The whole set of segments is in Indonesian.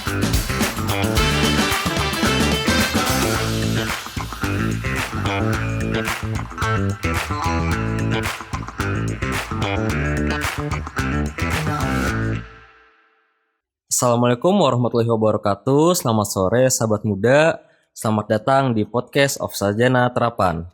Assalamualaikum warahmatullahi wabarakatuh. Selamat sore sahabat muda. Selamat datang di podcast of Sarjana Terapan.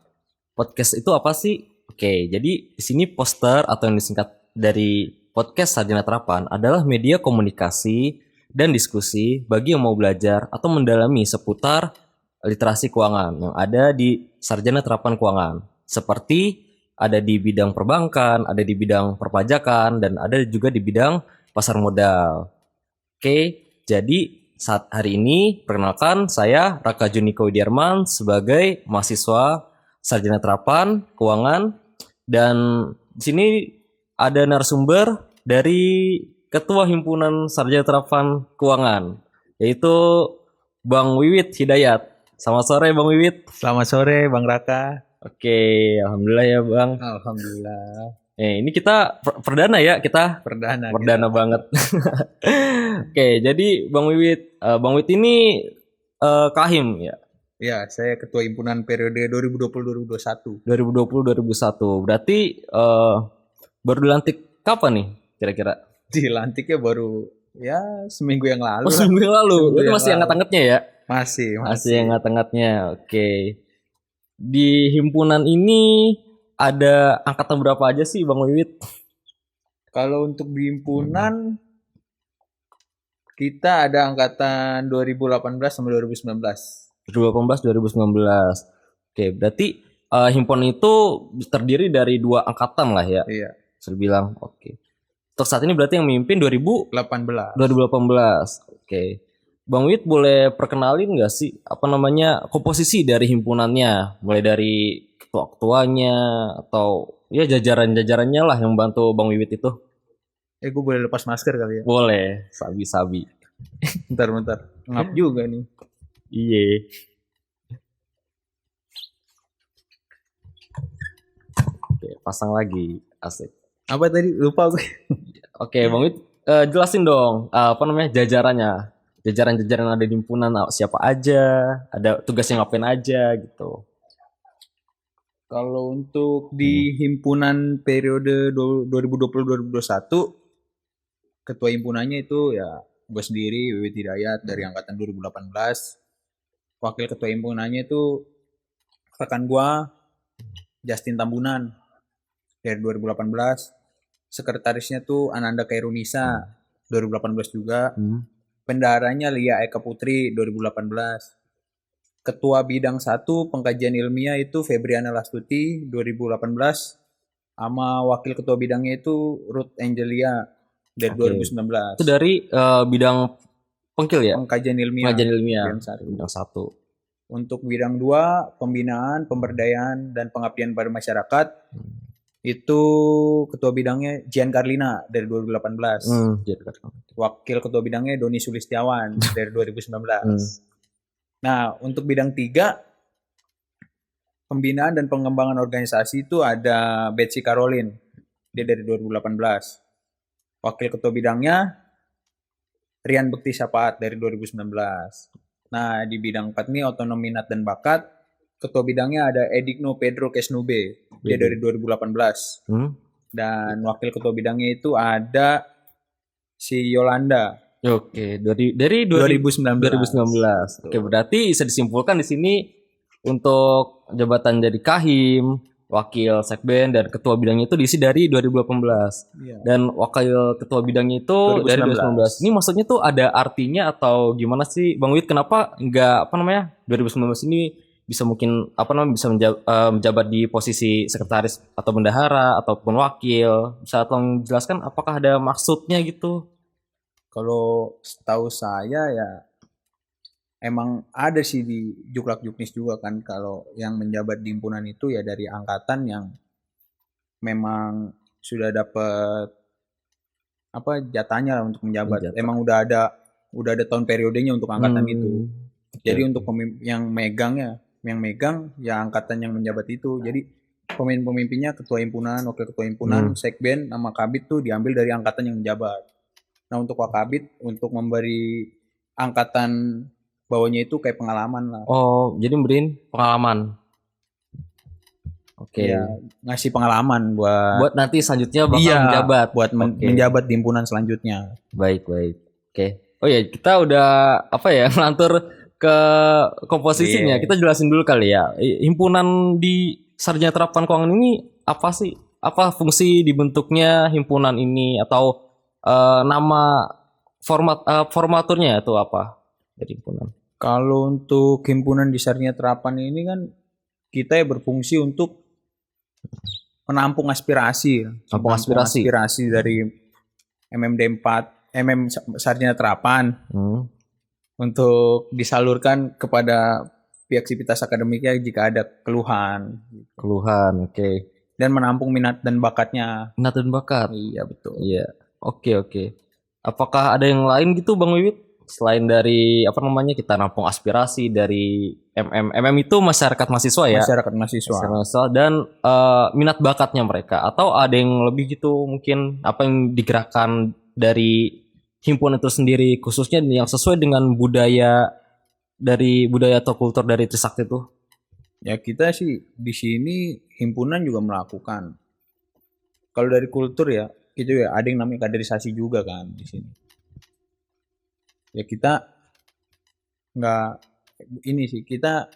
Podcast itu apa sih? Oke, jadi di sini poster atau yang disingkat dari podcast Sarjana Terapan adalah media komunikasi dan diskusi bagi yang mau belajar atau mendalami seputar literasi keuangan yang ada di Sarjana Terapan Keuangan. Seperti ada di bidang perbankan, ada di bidang perpajakan, dan ada juga di bidang pasar modal. Oke, jadi saat hari ini perkenalkan saya Raka Juniko Widiarman sebagai mahasiswa Sarjana Terapan Keuangan, dan di sini ada narasumber dari Ketua Himpunan Sarjana Terapan Keuangan, yaitu Bang Wiwit Hidayat. Selamat sore Bang Wiwit. Selamat sore Bang Raka. Oke, alhamdulillah ya Bang. Alhamdulillah. Ini kita perdana ya, kita Perdana banget. Oke, jadi Bang Wiwit ini Kahim ya. Ya, saya ketua himpunan periode 2020-2021. 2020-2021. Berarti baru dilantik kapan nih kira-kira? Dilantiknya baru ya seminggu yang lalu. Seminggu yang lalu. Berarti masih hangat-hangatnya ya? Masih hangat-hangatnya. Oke. Di himpunan ini ada angkatan berapa aja sih Bang Wiwit? Kalau untuk di himpunan kita ada angkatan 2018 sampai 2019. 2018-2019. Oke, berarti himpunan itu terdiri dari 2 angkatan lah ya. Iya. Saya bilang, oke. Untuk saat ini berarti yang memimpin 2018. Oke. Bang Wit boleh perkenalin nggak sih komposisi dari himpunannya, mulai dari ketua-ketuanya atau ya jajaran-jajarannya lah yang membantu Bang Wiwit itu. Gue boleh lepas masker kali ya? Boleh, sabi-sabi. Bentar. Ngap juga nih. Iya. Oke, pasang lagi, asik. Apa tadi? Lupa gue. Oke, Bang Wit, jelasin dong jajarannya. Jajaran-jajaran yang ada di himpunan siapa aja, ada tugasnya ngapain aja gitu. Kalau untuk di himpunan periode 2020-2021, ketua himpunannya itu ya gue sendiri, Wiwit Hidayat dari angkatan 2018. Wakil ketua himpunannya itu rekan gue, Justin Tambunan dari 2018. Sekretarisnya tuh Ananda Kairunisa 2018 juga. Bendaharanya Lia Eka Putri 2018. Ketua bidang 1 pengkajian ilmiah itu Febriana Lastuti 2018. Sama wakil ketua bidangnya itu Ruth Angelia dari 2019. Itu dari bidang pengkil ya? Pengkajian ilmiah. Bidang 1. Untuk bidang 2 pembinaan, pemberdayaan dan pengabdian pada masyarakat. Itu ketua bidangnya Jian Carlina dari 2018. Wakil ketua bidangnya Doni Sulistiawan dari 2019. Nah, untuk bidang 3 pembinaan dan pengembangan organisasi itu ada Betsy Caroline, dia dari 2018. Wakil ketua bidangnya Rian Bekti Syafaat dari 2019. Nah, di bidang 4 ini otonomi minat dan bakat, ketua bidangnya ada Edigno Pedro Kesnube, dia dari 2018. Dan wakil ketua bidangnya itu ada si Yolanda. Oke, dari 2019. Oke, berarti bisa disimpulkan di sini untuk jabatan jadi Kahim, wakil sekben dan ketua bidangnya itu diisi dari 2018. Iya. Dan wakil ketua bidangnya itu 2019. Dari 2019. Ini maksudnya tuh ada artinya atau gimana sih Bang Wit, kenapa enggak 2019 ini bisa mungkin bisa menjabat di posisi sekretaris atau bendahara ataupun wakil? Bisa tolong jelaskan apakah ada maksudnya gitu? Kalau setahu saya ya emang ada sih di Juklak Juknis juga kan, kalau yang menjabat di himpunan itu ya dari angkatan yang memang sudah dapat jatahnya lah untuk menjabat. Emang udah ada tahun periodenya untuk angkatan itu. Jadi untuk yang megang ya angkatan yang menjabat itu. Jadi pemimpinnya ketua himpunan, wakil ketua himpunan, sekben sama kabid tuh diambil dari angkatan yang menjabat. Nah, untuk wakabit untuk memberi angkatan bawahnya itu kayak pengalaman lah. Oh, jadi memberiin pengalaman. Oke. Ya, ngasih pengalaman buat Buat nanti selanjutnya bakal iya, menjabat. buat Oke. menjabat di himpunan selanjutnya. Baik. Oke. Oh ya, kita udah apa ya ngelantur ke komposisinya. Iya. Kita jelasin dulu kali ya. Himpunan di Sarjana Terapan Keuangan ini apa sih? Apa fungsi dibentuknya himpunan ini atau nama formaturnya itu apa dari himpunan? Kalau untuk himpunan di Sarjana Terapan ini kan kita ya berfungsi untuk menampung aspirasi, Menampung aspirasi. dari MMD 4, Sarjana Terapan untuk disalurkan kepada pihak sivitas akademiknya jika ada keluhan. Keluhan, oke. Dan menampung minat dan bakatnya. Minat dan bakat. Iya betul. Iya. Oke. Apakah ada yang lain gitu Bang Wiwit? Selain dari apa namanya kita nampung aspirasi dari MM itu masyarakat mahasiswa ya. Masyarakat mahasiswa. Dan minat bakatnya mereka atau ada yang lebih gitu mungkin apa yang digerakkan dari himpunan itu sendiri khususnya yang sesuai dengan budaya atau kultur dari Trisakti itu. Ya kita sih di sini himpunan juga melakukan. Kalau dari kultur ya itu ya ada yang namanya kaderisasi juga kan di sini. Ya kita nggak ini sih kita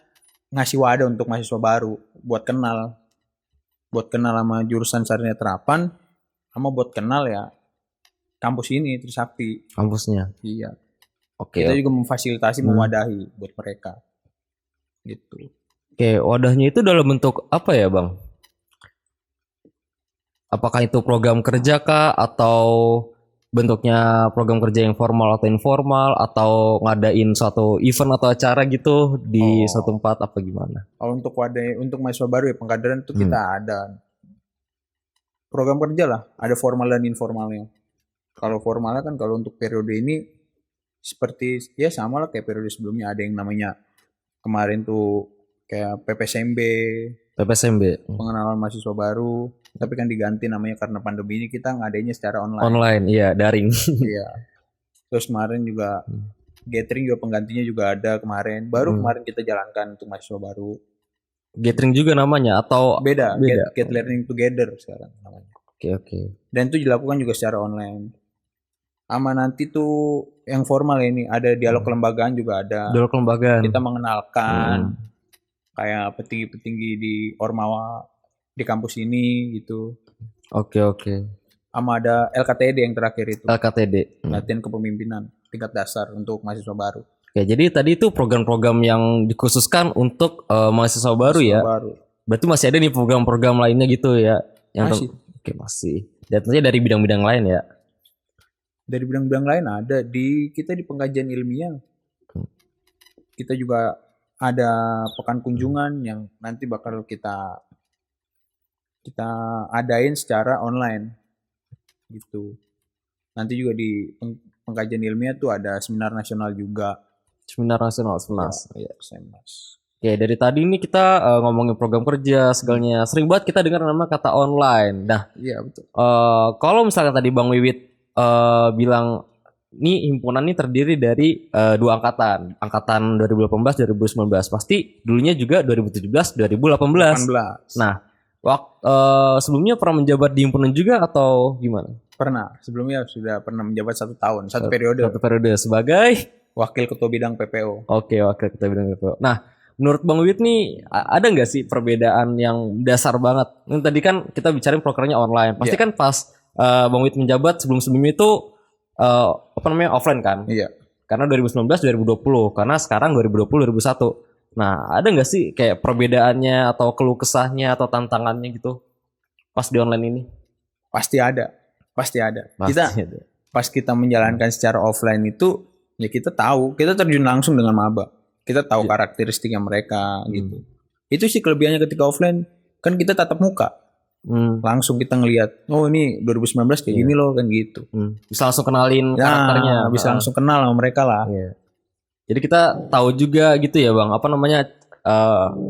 ngasih wadah untuk mahasiswa baru buat kenal sama jurusan Sarjana Terapan sama buat kenal ya kampus ini Trisakti. Kampusnya. Iya. Oke. Kita juga memfasilitasi mewadahi buat mereka. Gitu. Oke, wadahnya itu dalam bentuk apa ya, Bang? Apakah itu program kerja kah atau bentuknya program kerja yang formal atau informal atau ngadain suatu event atau acara gitu di suatu tempat apa gimana? Kalau untuk wadah untuk mahasiswa baru ya pengkaderan itu kita ada program kerja lah, ada formal dan informalnya. Kalau formalnya kan kalau untuk periode ini seperti ya sama lah kayak periode sebelumnya ada yang namanya kemarin tuh kayak PPSMB, pengenalan mahasiswa baru, tapi kan diganti namanya karena pandemi ini kita ngadainnya secara online. Online, iya, daring. Iya. Terus kemarin juga gathering juga penggantinya juga ada kemarin. Kemarin kita jalankan untuk mahasiswa baru. Gathering juga namanya atau beda. Get learning together sekarang namanya. Oke. Dan itu dilakukan juga secara online. Sama nanti tuh yang formal ini ada dialog kelembagaan juga ada. Dialog kelembagaan. Kita mengenalkan kayak petinggi-petinggi di Ormawa di kampus ini gitu. Oke. Sama ada LKTD yang terakhir itu. LKTD. Latihan kepemimpinan tingkat dasar untuk mahasiswa baru. Oke, jadi tadi itu program-program yang dikhususkan untuk mahasiswa baru ya. Berarti masih ada nih program-program lainnya gitu ya. Masih. Oke, masih. Dan tentunya dari bidang-bidang lain ya. Dari bidang-bidang lain ada kita di pengkajian ilmiah. Kita juga ada pekan kunjungan yang nanti bakal kita adain secara online gitu. Nanti juga di pengkajian ilmiah tuh ada seminar nasional juga. Seminar nasional. Ya. Oke, dari tadi ini kita ngomongin program kerja segalanya. Sering banget kita dengar nama kata online. Nah, iya betul. Kalau misalnya tadi Bang Wiwit bilang ini himpunan ini terdiri dari 2 angkatan 2018 2019. Pasti dulunya juga 2017 2018. Nah, sebelumnya pernah menjabat di himpunan juga atau gimana? Pernah. Sebelumnya sudah pernah menjabat 1 tahun, 1 periode. 1 periode sebagai wakil ketua bidang PPO. Oke, wakil ketua bidang PPO. Nah, menurut Bang Wiwit nih ada nggak sih perbedaan yang dasar banget? Yang tadi kan kita bicarain prokernya online. Pasti kan pas Bang Wiwit menjabat sebelumnya itu offline kan? Iya. Karena 2019 2020, karena sekarang 2020 2021. Nah, ada nggak sih kayak perbedaannya atau keluh kesahnya atau tantangannya gitu pas di online ini? Pasti ada. Pas kita menjalankan secara offline itu ya kita terjun langsung dengan maba. Kita tahu karakteristiknya mereka gitu. Itu sih kelebihannya ketika offline, kan kita tatap muka. Langsung kita ngelihat, oh ini 2019 kayak gini loh kan gitu. Bisa langsung kenalin karakternya. Bisa langsung kenal sama mereka lah. Iya. Jadi kita tahu juga gitu ya Bang, apa namanya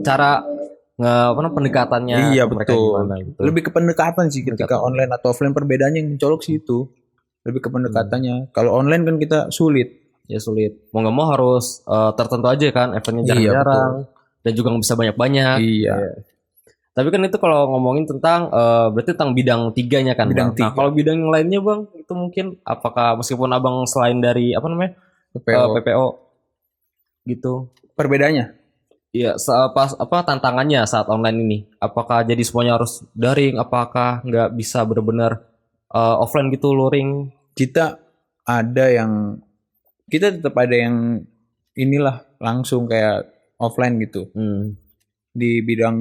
cara pendekatannya. Iya betul. Gimana, gitu. Lebih ke pendekatan sih ketika online atau offline perbedaannya yang mencolok sih itu. Lebih ke pendekatannya. Kalau online kan kita sulit. Ya sulit. Mau nggak mau harus tertentu aja kan, eventnya Iya, jarang-jarang dan juga nggak bisa banyak-banyak. Iya. Tapi kan itu kalau ngomongin tentang berarti tentang bidang tiganya kan Bidang bang. Nah tiga. kalau bidang yang lainnya bang itu mungkin apakah meskipun abang selain dari apa namanya PPO. PPO gitu. Perbedaannya? Iya, pas apa tantangannya saat online ini? Apakah jadi semuanya harus daring? Apakah nggak bisa benar-benar offline gitu luring? Kita ada yang kita tetap ada yang inilah langsung kayak offline gitu. Hmm, Di bidang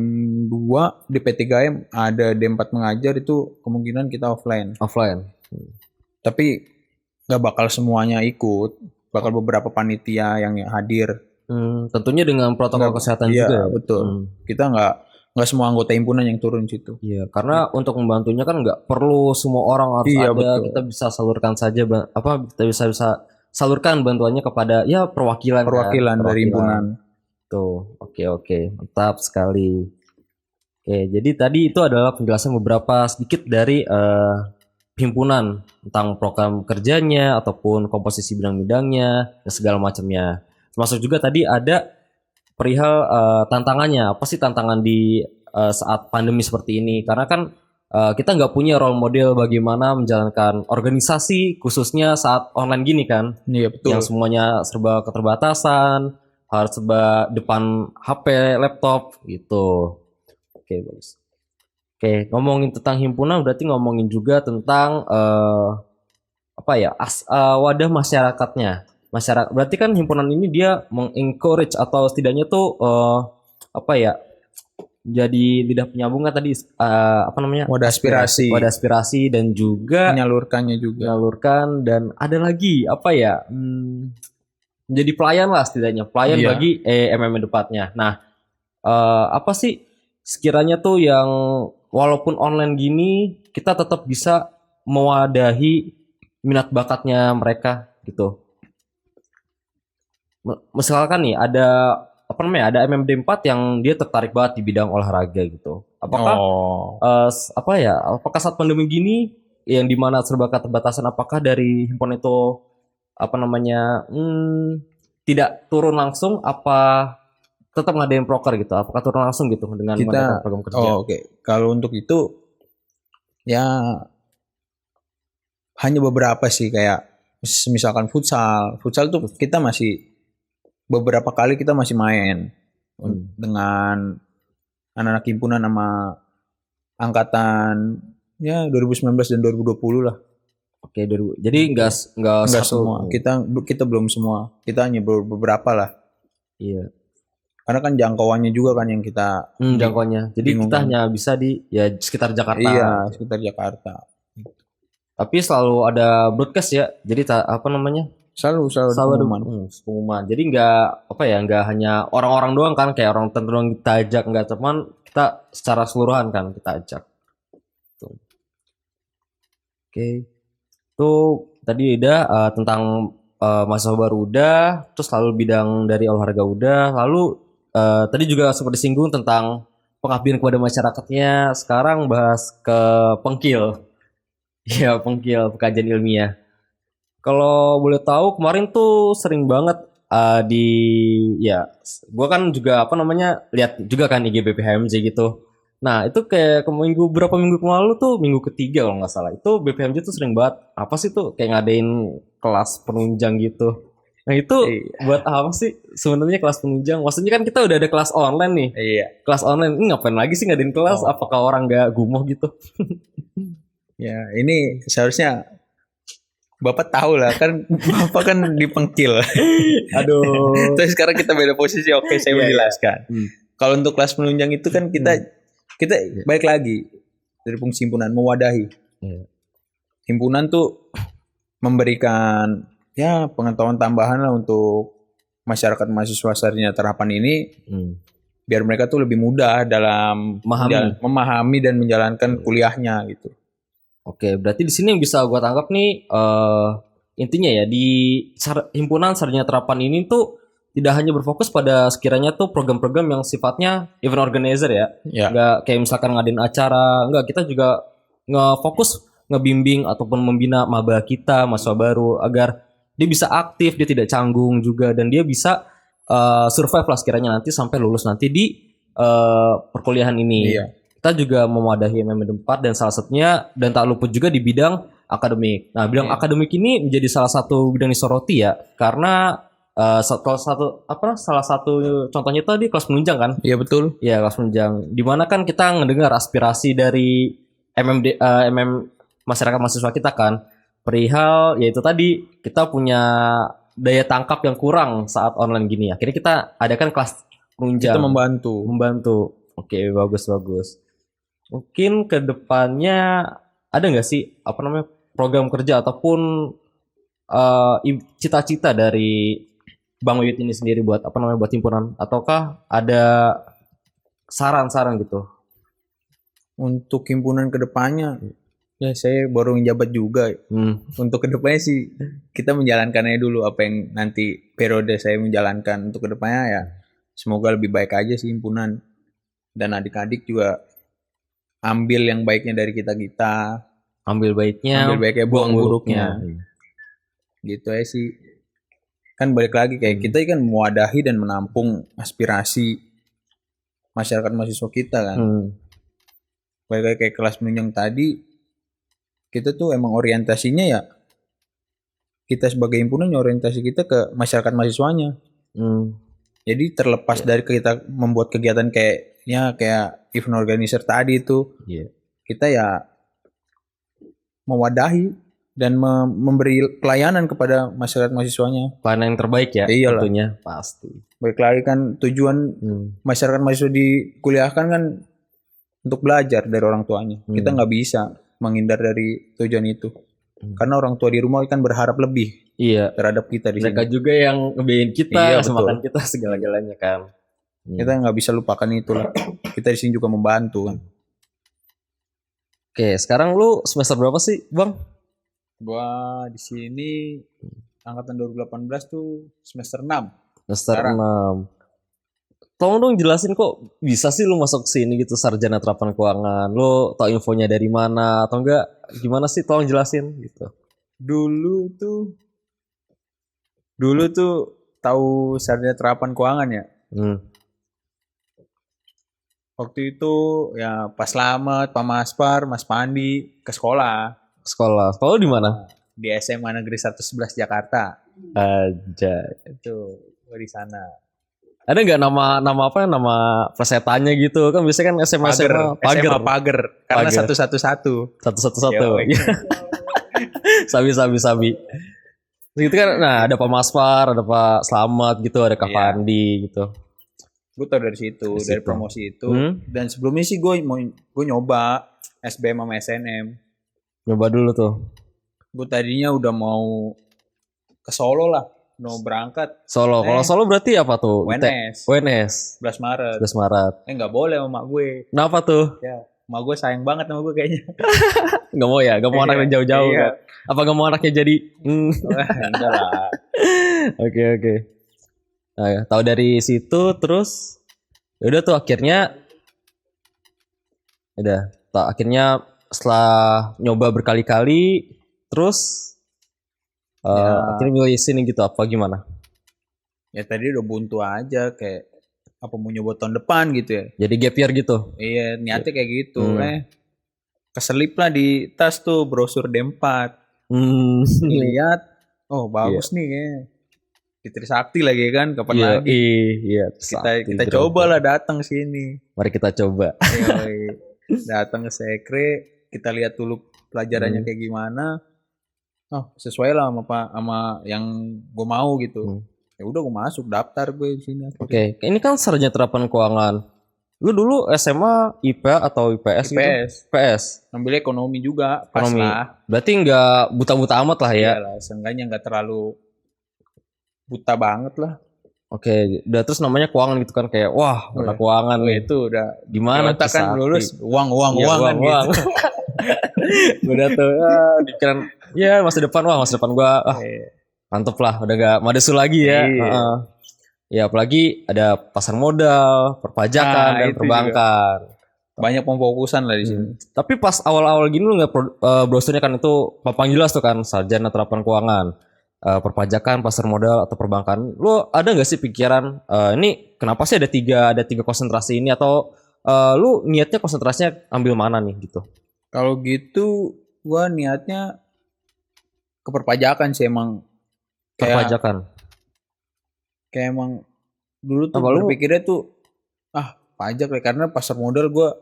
2 di P3M ada D4 mengajar itu kemungkinan kita offline. offline. Tapi nggak bakal semuanya ikut. Bakal beberapa panitia yang hadir. Tentunya dengan protokol kesehatan Iya, juga ya. betul. Kita nggak semua anggota himpunan yang turun situ. Iya, karena untuk membantunya kan nggak perlu semua orang harus Iya, ada. betul. Kita bisa salurkan saja, kita bisa salurkan bantuannya kepada ya perwakilan Perwakilan kan, dari himpunan. Tuh, oke, mantap sekali. Oke, jadi tadi itu adalah penjelasan beberapa sedikit dari himpunan tentang program kerjanya ataupun komposisi bidang-bidangnya dan segala macamnya. Termasuk juga tadi ada perihal tantangannya. Apa sih tantangan di saat pandemi seperti ini? Karena kan kita nggak punya role model bagaimana menjalankan organisasi khususnya saat online gini kan, Iya, betul. yang semuanya serba keterbatasan, harus serba depan HP, laptop gitu. Oke, bagus. Oke, ngomongin tentang himpunan berarti ngomongin juga tentang apa ya wadah masyarakatnya. Masyarakat berarti kan himpunan ini dia mengencourage atau setidaknya tuh apa ya jadi lidah penyambung kan tadi apa namanya Wadah aspirasi. wadah aspirasi dan juga Menyalurkannya juga. menyalurkan dan ada lagi apa ya menjadi pelayan lah setidaknya pelayan Iya. bagi MMM depannya. Nah apa sih sekiranya tuh yang walaupun online gini kita tetap bisa mewadahi minat bakatnya mereka gitu. Misalkan nih ada apa namanya ada MMD 4 yang dia tertarik banget di bidang olahraga gitu. Apakah apa ya? Apakah saat pandemi gini yang dimana serba keterbatasan apakah dari himpunan itu apa namanya tidak turun langsung apa tetap ngadain proker gitu? Apakah turun langsung gitu dengan mengadakan program kerja? Oke. Kalau untuk itu ya hanya beberapa sih kayak misalkan futsal. Futsal tuh kita masih beberapa kali kita masih main dengan anak-anak himpunan sama angkatan ya 2019 dan 2020 lah. Oke, jadi nggak Enggak satu. semua. Kita belum semua. Kita hanya beberapa lah. Iya. Karena kan jangkauannya juga kan yang kita Jangkauannya. Jadi kita hanya bisa di ya sekitar Jakarta. Iya, sekitar Jakarta. Tapi selalu ada broadcast ya. Jadi apa namanya? Selalu ada pengumuman. Pengumuman. Jadi nggak apa ya, nggak hanya orang-orang doang kan, kayak orang tertentu yang kita ajak, nggak cuman kita secara keseluruhan kan kita ajak. Tuh. Oke. Tuh tadi udah tentang mahasiswa baru udah, terus lalu bidang dari olahraga udah, lalu tadi juga sempat disinggung tentang pengabdian kepada masyarakatnya. Sekarang bahas ke pengkil. Ya, pengkil pekajian ilmiah. Kalau boleh tahu kemarin tuh sering banget di ya gue kan juga apa namanya lihat juga kan IG BPHMJ gitu. Nah itu kayak berapa minggu lalu tuh minggu ketiga kalau nggak salah itu BPHMJ tuh sering banget apa sih tuh kayak ngadain kelas penunjang gitu. Nah itu buat apa sih sebenarnya kelas penunjang? Maksudnya kan kita udah ada kelas online nih. Iya. Kelas online ini ngapain lagi sih ngadain kelas? Apakah orang nggak gumoh gitu? Ya ini seharusnya Bapak tahu lah kan, Bapak kan di pengkil. Aduh. Terus sekarang kita beda posisi. Oke, saya menjelaskan. Kalau untuk kelas penunjang itu kan kita balik lagi dari fungsi himpunan mewadahi. Himpunan tuh memberikan ya pengetahuan tambahan lah untuk masyarakat mahasiswa sarjana terapan ini, biar mereka tuh lebih mudah dalam memahami dan menjalankan kuliahnya gitu. Oke, berarti di sini yang bisa gue tangkap nih intinya ya di himpunan sarjana terapan ini tuh tidak hanya berfokus pada sekiranya tuh program-program yang sifatnya event organizer ya, nggak kayak misalkan ngadain acara, nggak kita juga ngefokus ngebimbing ataupun membina maba kita mahasiswa baru agar dia bisa aktif, dia tidak canggung juga, dan dia bisa survive lah sekiranya nanti sampai lulus nanti di perkuliahan ini. Iya. Kita juga memadahi MM4 dan salah satunya dan tak luput juga di bidang akademik. Nah, bidang Iya. akademik ini menjadi salah satu bidang disoroti ya, karena salah satu contohnya tadi kelas penunjang kan? Iya betul. Ya, kelas penunjang. Dimana kan kita mendengar aspirasi dari masyarakat mahasiswa kita kan, perihal yaitu tadi kita punya daya tangkap yang kurang saat online gini. Akhirnya kita adakan kelas penunjang. Kita membantu. Oke, bagus. Mungkin ke depannya ada nggak sih program kerja ataupun cita-cita dari Bang Wiwit ini sendiri buat buat himpunan, ataukah ada saran-saran gitu? Untuk himpunan kedepannya, ya saya baru menjabat juga. Untuk kedepannya sih kita menjalankannya dulu apa yang nanti periode saya menjalankan. Untuk kedepannya ya semoga lebih baik aja sih himpunan, dan adik-adik juga ambil yang baiknya dari kita. Ambil baiknya, buang buruknya. Gitu aja sih. Kan balik lagi kayak kita kan mewadahi dan menampung aspirasi masyarakat mahasiswa kita kan. Balik lagi kayak kelas penunjang tadi, kita tuh emang orientasinya ya, kita sebagai himpunan orientasi kita ke masyarakat mahasiswanya. Jadi terlepas dari kita membuat kegiatan kayak event organizer tadi itu, kita ya mewadahi dan memberi pelayanan kepada masyarakat mahasiswanya. Pelayanan yang terbaik ya. Iyalah. Tentunya pasti. Baik lagi kan tujuan masyarakat mahasiswa dikuliahkan kan untuk belajar dari orang tuanya. Kita nggak bisa menghindar dari tujuan itu. Karena orang tua di rumah kan berharap lebih terhadap kita di Mereka sini. juga yang ngebiayain kita, Iya, makan kita segala-galanya kan. Kita nggak bisa lupakan itulah. Kita di sini juga membantu kan. Oke, sekarang lu semester berapa sih, Bang? Gua di sini angkatan 2018 tuh semester 6. Semester 6. Tolong dong jelasin kok bisa sih lu masuk sini gitu, sarjana terapan keuangan. Lu tau infonya dari mana atau enggak? Gimana sih, tolong jelasin gitu. Dulu tuh tahu sarjana terapan keuangan ya. Waktu itu ya Pak Slamet, Pak Maspar, Mas Pandi ke sekolah. Sekolah di mana? Di SMA Negeri 111 Jakarta. Aja. Itu di sana. Ada nggak nama pesertanya gitu kan, biasanya kan SMA Pager karena satu-satu. Sabi gitu kan. Nah, ada Pak Maspar, ada Pak Slamet gitu, ada Kak Pandi gitu. Gue tau dari situ, dari promosi itu. Dan sebelumnya sih gue nyoba SBM sama SNM. Nyoba dulu tuh. Gue tadinya udah mau ke Solo lah, mau berangkat. Solo. Kalau Solo berarti apa tuh? UNS. 11 Maret. Nggak boleh sama mak gue. Kenapa tuh? Ya, mak gue sayang banget sama gue kayaknya. Nggak mau ya? Nggak mau anaknya jauh-jauh kan? Apa nggak mau anaknya jadi? Enggak lah. Oke. Nah, ya, tahu dari situ terus udah tuh akhirnya setelah nyoba berkali-kali terus akhirnya milih sini gitu, apa gimana? Ya tadi udah buntu aja, kayak apa mau nyoba tahun depan gitu ya. Jadi gap year gitu. Iya, niatnya kayak gitu. Keselip lah di tas tuh brosur D4. Lihat, oh bagus nih kayaknya. Di Trisakti lagi kan, kapan lagi? Iya, kita cobalah datang sini. Mari kita coba. Datang ke Sekre, kita lihat dulu pelajarannya kayak gimana. Oh, sesuai lah sama yang gue mau gitu. Ya udah gue masuk daftar gue di sini. Oke, ini kan sarjana terapan keuangan. Lu dulu SMA IPA atau IPS gitu? IPS. Ngambil ekonomi juga, pas lah. Berarti nggak buta-buta amat lah ya? Iyalah, seenggaknya nggak terlalu buta banget lah. Oke, udah terus namanya keuangan gitu kan, kayak wah anak keuangan nih. Itu udah gimana kita kan lulus uang kan gitu. Udah tuh pikiran ya masa depan gua mantep lah, udah gak madesu lagi ya. Ya apalagi ada pasar modal, perpajakan dan perbankan. Banyak pemfokusan lah di sini. Tapi pas awal-awal gini lu nggak brosurnya kan itu papan jelas tuh kan, sarjana terapan keuangan. perpajakan, pasar modal atau perbankan. Lu ada nggak sih pikiran ini kenapa sih ada tiga konsentrasi ini atau lu niatnya konsentrasinya ambil mana nih gitu? Kalau gitu gua niatnya ke perpajakan sih emang. Perpajakan. Kayak emang dulu tuh Apa lu? berpikirnya tuh pajak ya, karena pasar modal gua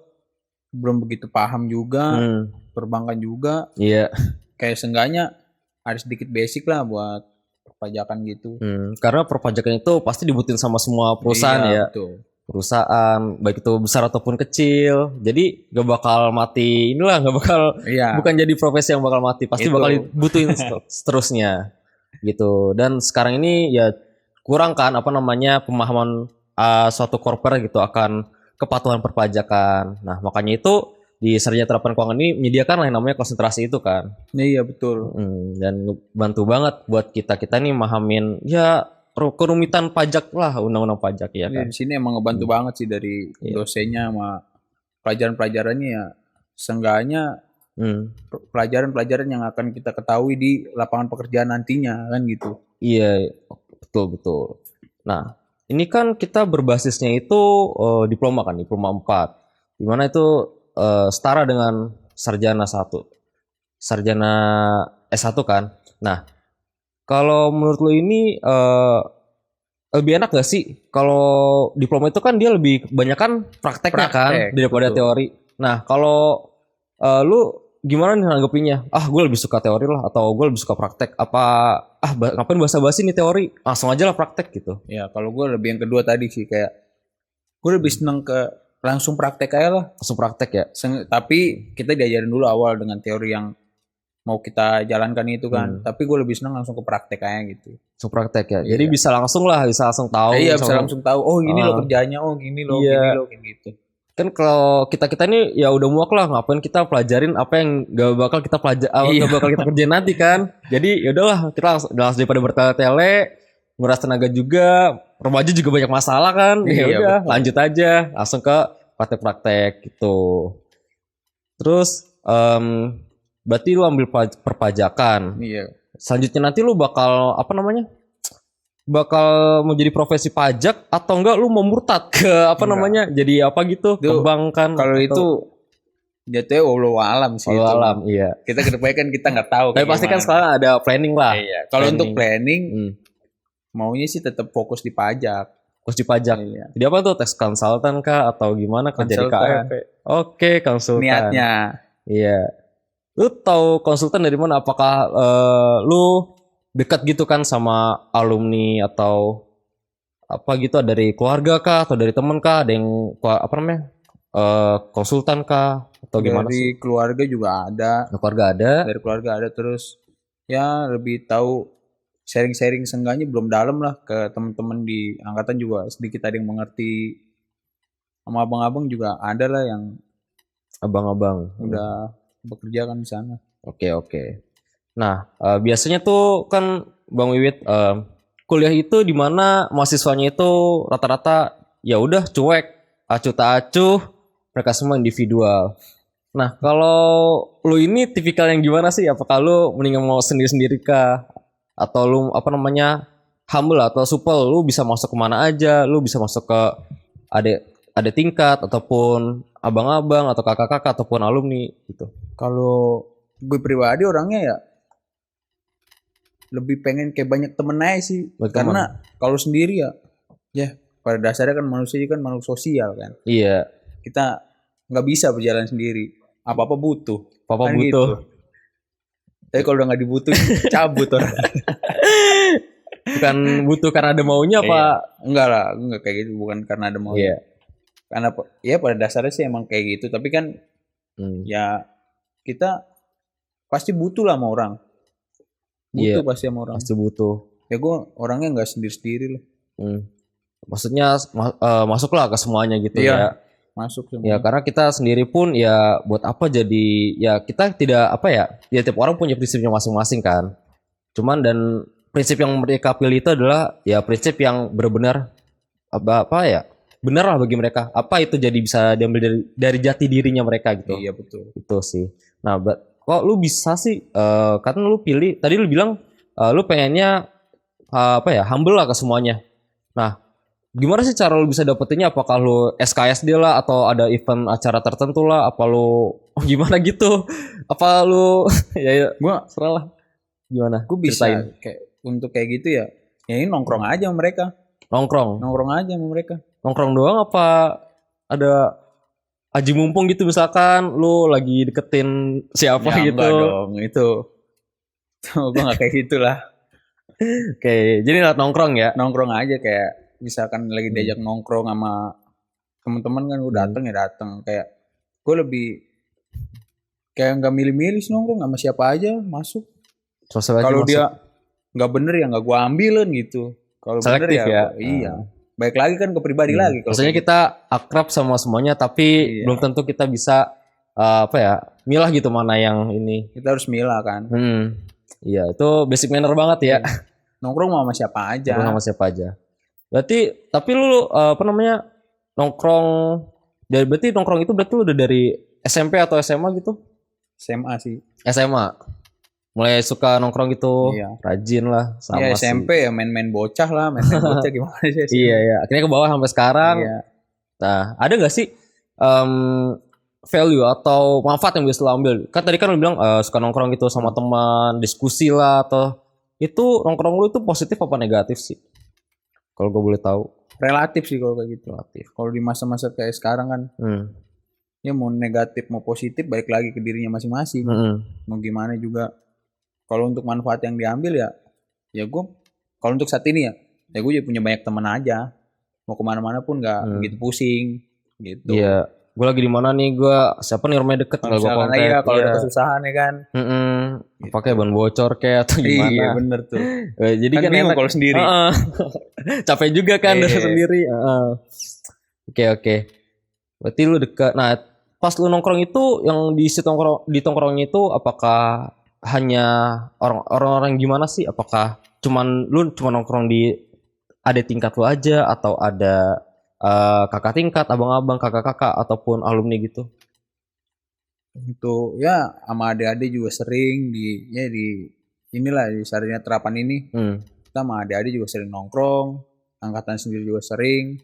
belum begitu paham juga, perbankan juga. Iya. Kayak seenggaknya ada sedikit basic lah buat perpajakan gitu. Karena perpajakan itu pasti dibutuhin sama semua perusahaan Iya, ya. betul. Perusahaan baik itu besar ataupun kecil. Jadi gak bakal mati inilah, gak bakal Iya. bukan jadi profesi yang bakal mati, pasti Itu. bakal dibutuhin seterusnya gitu. Dan sekarang ini ya kurang kan apa namanya pemahaman suatu corporate gitu akan kepatuhan perpajakan. Nah, makanya itu di Sarjana Terapan Keuangan ini menyediakan yang namanya konsentrasi itu kan. Iya, betul. Dan bantu banget buat kita nih mahamin ya kerumitan pajak lah, undang-undang pajak ya kan. Di sini emang ngebantu banget sih dari dosennya sama pelajaran-pelajarannya ya. Seenggaknya pelajaran-pelajaran yang akan kita ketahui di lapangan pekerjaan nantinya kan gitu. Iya, betul. Nah, ini kan kita berbasisnya itu diploma 4. Dimana itu setara dengan sarjana 1. Sarjana S1 kan. Nah, kalau menurut lo ini lebih enak gak sih kalau diploma itu kan dia lebih kebanyakan prakteknya kan daripada teori. Nah, kalau lu gimana nih nanggepinnya? Gue lebih suka teori lah atau gue lebih suka praktek. Ngapain basa-basi nih teori? Langsung aja lah praktek gitu. Ya, kalau gue lebih yang kedua tadi sih, kayak gue lebih seneng ke langsung praktek aja lah. Langsung praktek ya. Tapi kita diajarin dulu awal dengan teori yang mau kita jalankan itu kan. Tapi gue lebih seneng langsung ke praktek aja gitu. Langsung praktek ya. Jadi bisa langsung tahu. Iya, bisa langsung tahu. Oh, gini loh kerjanya. Oh, gini loh, gini loh, kayak gitu. Kan kalau kita ini ya udah muak lah, ngapain kita pelajarin apa yang gak bakal kita gak bakal kita kerjain nanti kan. Jadi ya udahlah, kita langsung daripada bertele-tele, nguras tenaga juga, remaja juga banyak masalah kan. Ya udah, lanjut aja langsung ke praktek-praktek gitu. Terus berarti lu ambil perpajakan. Iya. Selanjutnya nanti lu bakal bakal menjadi profesi pajak atau enggak lu mau murtad ke jadi apa gitu ke bank kan. Kalau itu jatuhnya wallahu alam sih. Wallahu alam, iya. Kita kedepannya kan kita nggak tahu. Tapi pasti kan sekarang ada planning lah. Iya. Kalau untuk planning maunya sih tetap fokus di pajak. Fokus di pajak. Iya. Jadi apa tuh, tax consultant kah atau gimana kerja di KAP? Oke, konsultan. Niatnya. Iya. Lu tahu konsultan dari mana? Apakah lu dekat gitu kan sama alumni atau apa gitu, dari keluarga kah atau dari temen kah, ada yang konsultan kah atau gimana sih? Dari keluarga juga ada. Dari keluarga ada, terus ya lebih tahu sharing-sharing, seenggaknya belum dalam lah, ke teman-teman di angkatan juga sedikit ada yang mengerti. Sama abang-abang juga ada lah yang abang-abang udah bekerja kan di sana. Oke. Nah, biasanya tuh kan Bang Wiwit kuliah itu di mana mahasiswanya itu rata-rata ya udah cuek, acuh tak acuh, mereka semua individual. Nah, kalau lu ini tipikal yang gimana sih? Apakah lu mendingan mau sendiri-sendiri kah? Atau lu humble atau supel, lu bisa masuk kemana aja, lu bisa masuk ke ada tingkat ataupun abang-abang atau kakak-kakak ataupun alumni gitu. Kalau gue pribadi orangnya ya lebih pengen kayak banyak temen aja sih. Karena kalau sendiri ya pada dasarnya kan manusia kan makhluk sosial kan. Iya. Kita nggak bisa berjalan sendiri. Apa-apa butuh. Apa-apa butuh. Gitu. Tapi kalau udah nggak dibutuhin, cabut orang. Bukan butuh karena ada maunya apa? Enggak lah, enggak kayak gitu. Bukan karena ada maunya. Karena ya pada dasarnya sih emang kayak gitu. Tapi kan ya kita pasti butuh lah sama orang. Pasti sama orang. Pasti butuh. Ya gue orangnya nggak sendiri-sendiri lah. Maksudnya masuklah ke semuanya gitu ya. Masuk semuanya. Ya karena kita sendiri pun ya buat apa jadi, ya kita tidak ya tiap orang punya prinsipnya masing-masing kan. Cuman dan prinsip yang mereka pilih itu adalah ya prinsip yang benar-benar benar lah bagi mereka. Apa itu jadi bisa diambil dari jati dirinya mereka gitu. Iya betul. Itu sih. Nah, kok lu bisa sih karena lu pilih tadi lu bilang lu pengennya humble lah ke semuanya. Nah, gimana sih cara lu bisa dapetinnya? Apakah lu SKSD lah atau ada event acara tertentu lah? Apa lu gimana gitu? Apa lu ya Gua serah lah. Gimana? gue bisa Ceritain. kayak untuk kayak gitu ya. Ya ini nongkrong aja sama mereka. Nongkrong. Nongkrong aja sama mereka. Nongkrong doang apa ada aji mumpung gitu misalkan lu lagi deketin siapa Ya gitu. enggak dong, itu. Tuh, gue gak kayak gitulah. Oke, jadi lewat nongkrong ya. Nongkrong aja kayak misalkan lagi diajak nongkrong sama teman-teman kan gue dateng ya dateng. Kayak gue lebih kayak nggak milih-milih sih nongkrong sama siapa aja masuk. Sosial aja Kalau masuk. dia nggak bener ya nggak gue ambilin gitu. Kalau bener Selektif ya. iya. Baik lagi kan ke pribadi lagi. Kalau Maksudnya kayak kita akrab sama semuanya tapi Iya. belum tentu kita bisa milah gitu mana yang ini. gitu. Kita harus milah kan. Iya, itu basic manner banget ya. Nongkrong sama siapa aja. Nongkrong sama siapa aja. Berarti tapi lu nongkrong berarti nongkrong itu berarti lu udah dari SMP atau SMA gitu? SMA sih. SMA. Mulai suka nongkrong gitu, Iya. rajin lah sama Iya sih. SMP ya main-main bocah lah. Main-main bocah gimana sih. Iya, iya. Akhirnya ke bawah sampai sekarang. Iya. Nah, ada nggak sih value atau manfaat yang bisa lo ambil? Kan tadi kan lo bilang suka nongkrong gitu sama teman, diskusi lah atau itu nongkrong lu itu positif apa negatif sih? Kalau gue boleh tahu. Relatif sih kalau kayak gitu. Relatif. Kalau di masa-masa kayak sekarang kan ya mau negatif mau positif balik lagi ke dirinya masing-masing. Mau gimana juga. Kalau untuk manfaat yang diambil ya gue kalau untuk saat ini ya gue jadi punya banyak teman aja. Mau kemana-mana pun nggak begitu pusing gitu. Iya. Gue lagi di mana nih? Gue siapa nih rumahnya deket? Kalau Tinggal gue misalkan kontak. iya kalau ada kesusahan ya kan. Pakai ban bocor kayak atau gimana? Iya bener tuh. Jadi kan bingung enak kalau sendiri. Capek juga kan dari Iya. sendiri. Oke. Berarti lu dekat. Nah, pas lu nongkrong itu yang di situ di tongkrongnya itu apakah hanya orang-orang gimana sih? Apakah lu cuma nongkrong di adik tingkat lu aja atau ada kakak tingkat, abang-abang, kakak-kakak ataupun alumni gitu? Untuk ya sama adik-adik juga sering di inilah di Sarjana Terapan ini. Kita sama adik-adik juga sering nongkrong, angkatan sendiri juga sering.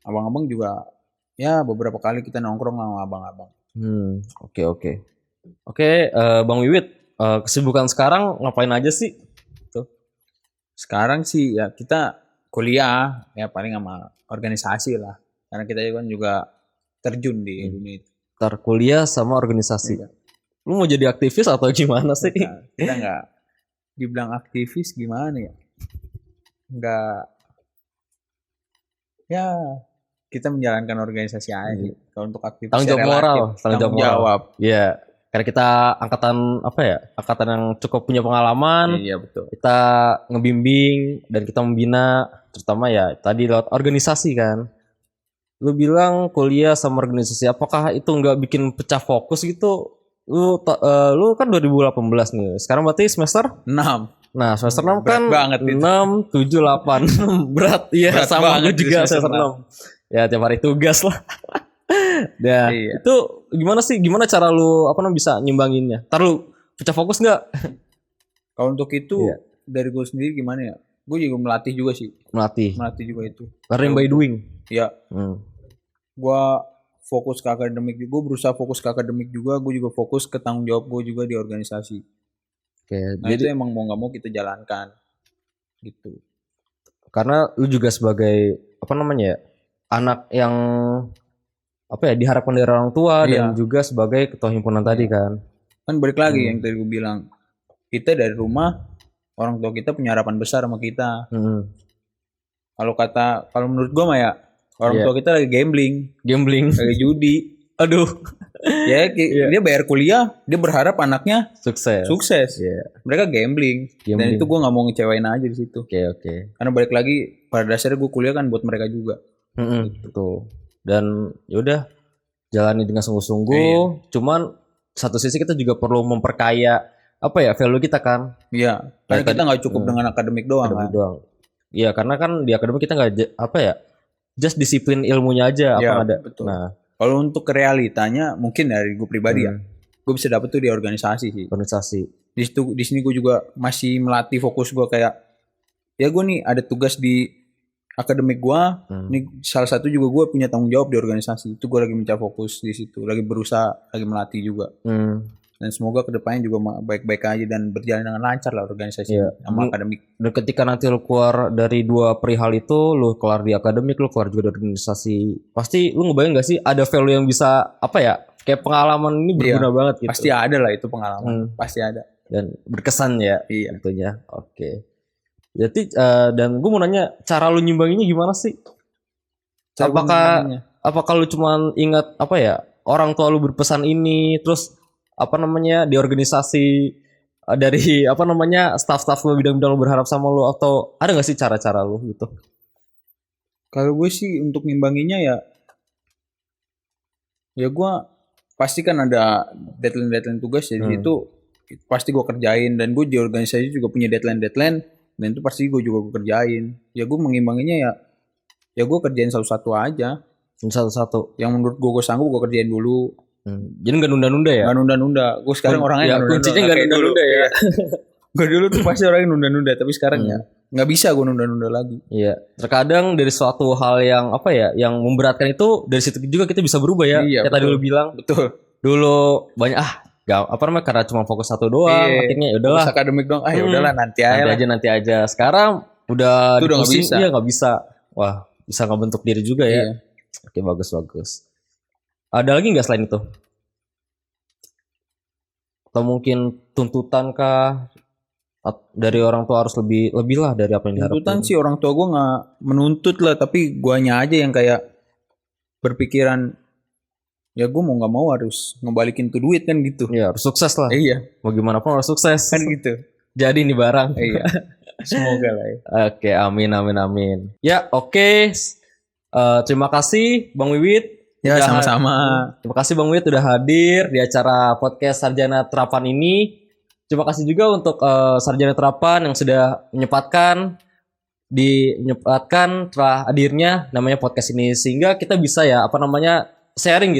Abang-abang juga ya beberapa kali kita nongkrong sama abang-abang. Oke, Bang Wiwit, kesibukan sekarang ngapain aja sih? Tuh. Sekarang sih ya kita kuliah ya paling sama organisasi lah. Karena kita kan juga terjun di dunia itu. Kuliah sama organisasi. Iya. Lu mau jadi aktivis atau gimana sih? Nah, kita nggak dibilang aktivis gimana ya? Nggak ya kita menjalankan organisasi aja. Kalau untuk aktivis Tanggung jawab moral, tanggung jawab. Iya, karena kita angkatan yang cukup punya pengalaman. Iya betul. Kita ngebimbing dan kita membina, terutama ya tadi lewat organisasi kan. Lu bilang kuliah sama organisasi, apakah itu nggak bikin pecah fokus gitu? Lu kan 2018 nih, sekarang berarti semester 6. Nah, semester 6 kan banget 6, 7, 8. Berat, iya Berat sama gue banget juga di semester semester 6. Ya, tiap hari tugas lah. Nah, Iya. itu gimana sih? Gimana cara lu bisa nyimbanginnya? Ntar lu pecah fokus nggak? Kalau untuk itu Iya. dari gue sendiri gimana ya? Gue juga melatih juga sih. Melatih. Melatih juga itu. Learning by doing. Ya, Hmm. gue fokus ke akademik. Gue berusaha fokus ke akademik juga. Gue juga fokus ke tanggung jawab gue juga di organisasi. Oke, Nah itu emang mau nggak mau kita jalankan. Gitu. karena lu juga sebagai anak yang diharapkan dari orang tua Iya. dan juga sebagai ketua himpunan tadi kan. Kan balik lagi yang tadi gue bilang. Kita dari rumah, orang tua kita punya harapan besar sama kita. Kalau menurut gue mah ya, orang tua kita lagi gambling, lagi judi. Aduh. Ya, dia bayar kuliah, dia berharap anaknya sukses. Iya. Mereka gambling. Dan itu gue nggak mau ngecewain aja di situ. Oke. Karena balik lagi pada dasarnya gue kuliah kan buat mereka juga. Betul. Dan yaudah jalani dengan sungguh-sungguh. Cuman satu sisi kita juga perlu memperkaya value kita kan. Iya. Karena kita nggak cukup dengan akademik doang. Iya, karena kan di akademik kita nggak just disiplin ilmunya aja apa ada. Betul. Nah, kalau untuk realitanya mungkin dari gue pribadi ya, gue bisa dapet tuh di organisasi sih. Organisasi. Di sini gue juga masih melatih fokus gue kayak ya gue nih ada tugas di akademik gue. Ini salah satu juga gue punya tanggung jawab di organisasi. Itu gue lagi mencari fokus di situ, lagi berusaha, lagi melatih juga. Dan semoga kedepannya juga baik-baik aja dan berjalan dengan lancar lah organisasi sama akademik. Dan ketika nanti lu keluar dari dua perihal itu, lu keluar di akademik, lu keluar juga dari organisasi, pasti lu ngebayang gak sih ada value yang bisa apa ya, kayak pengalaman ini berguna banget gitu. Pasti ada lah itu pengalaman, pasti ada. Dan berkesan ya tentunya. Oke. Jadi dan gue mau nanya, cara lu nyimbanginya gimana sih? Apakah lu cuman ingat apa ya, orang tua lu berpesan ini, terus apa namanya di organisasi dari apa namanya staff-staff lu bidang-bidang lu berharap sama lu, atau ada gak sih cara-cara lu gitu? Kalau gue sih untuk ngimbanginya ya gue pasti kan ada deadline tugas ya di situ pasti gue kerjain, dan gue di organisasi juga punya deadline dan itu pasti gue juga kerjain. Ya gue mengimbanginya ya gue kerjain satu-satu aja. Satu-satu. Yang menurut gue sanggup gue kerjain dulu. Jadi nggak nunda-nunda ya? Nggak nunda-nunda. Gue sekarang orangnya nggak kuncinya nggak nunda-nunda ya. Gue dulu tuh pasti orangnya nunda-nunda, tapi sekarang ya nggak bisa gue nunda-nunda lagi. Iya. Terkadang dari suatu hal yang apa ya, yang memberatkan itu dari situ juga kita bisa berubah ya. Iya, kayak tadi lu bilang. Betul. Dulu banyak apa namanya, karena cuma fokus satu doang, akhirnya ya udahlah. Fokus akademik doang. Ya udahlah nanti aja. Sekarang udah nggak bisa. Iya nggak bisa. Wah, bisa ngebentuk diri juga ya. Iya. Oke, bagus. Ada lagi nggak selain itu? Atau mungkin tuntutan kah dari orang tua harus lebih lah dari apa yang diharapkan? Tuntutan sih orang tua gue nggak menuntut lah, tapi guanya aja yang kayak berpikiran ya gue mau nggak mau harus ngebalikin tuh duit kan gitu. Iya, harus sukses lah. Iya. Mau gimana pun harus sukses kan gitu. Jadi ini barang. Iya. Semoga lah ya. Oke, amin. Ya, oke. Terima kasih Bang Wiwit. Ya, sama-sama. Terima kasih Bang Wiwit udah hadir di acara podcast Sarjana Terapan ini. Terima kasih juga untuk Sarjana Terapan yang sudah menyempatkan telah hadirnya namanya podcast ini, sehingga kita bisa ya apa namanya sharing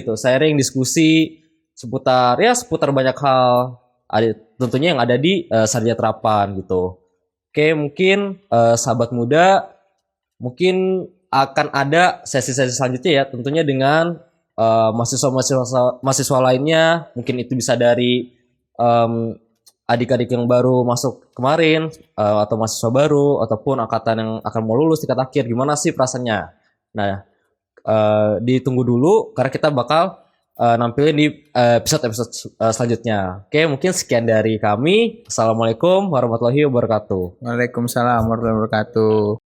diskusi seputar banyak hal, tentunya yang ada di Sarjana Terapan gitu. Oke, mungkin sahabat muda, mungkin akan ada sesi-sesi selanjutnya ya, tentunya dengan mahasiswa lainnya. Mungkin itu bisa dari adik-adik yang baru masuk kemarin, atau mahasiswa baru, ataupun angkatan yang akan mau lulus tingkat akhir. Gimana sih perasaannya? Nah, ditunggu dulu karena kita bakal nampilin di episode selanjutnya. Oke, mungkin sekian dari kami. Assalamualaikum warahmatullahi wabarakatuh. Waalaikumsalam warahmatullahi wabarakatuh.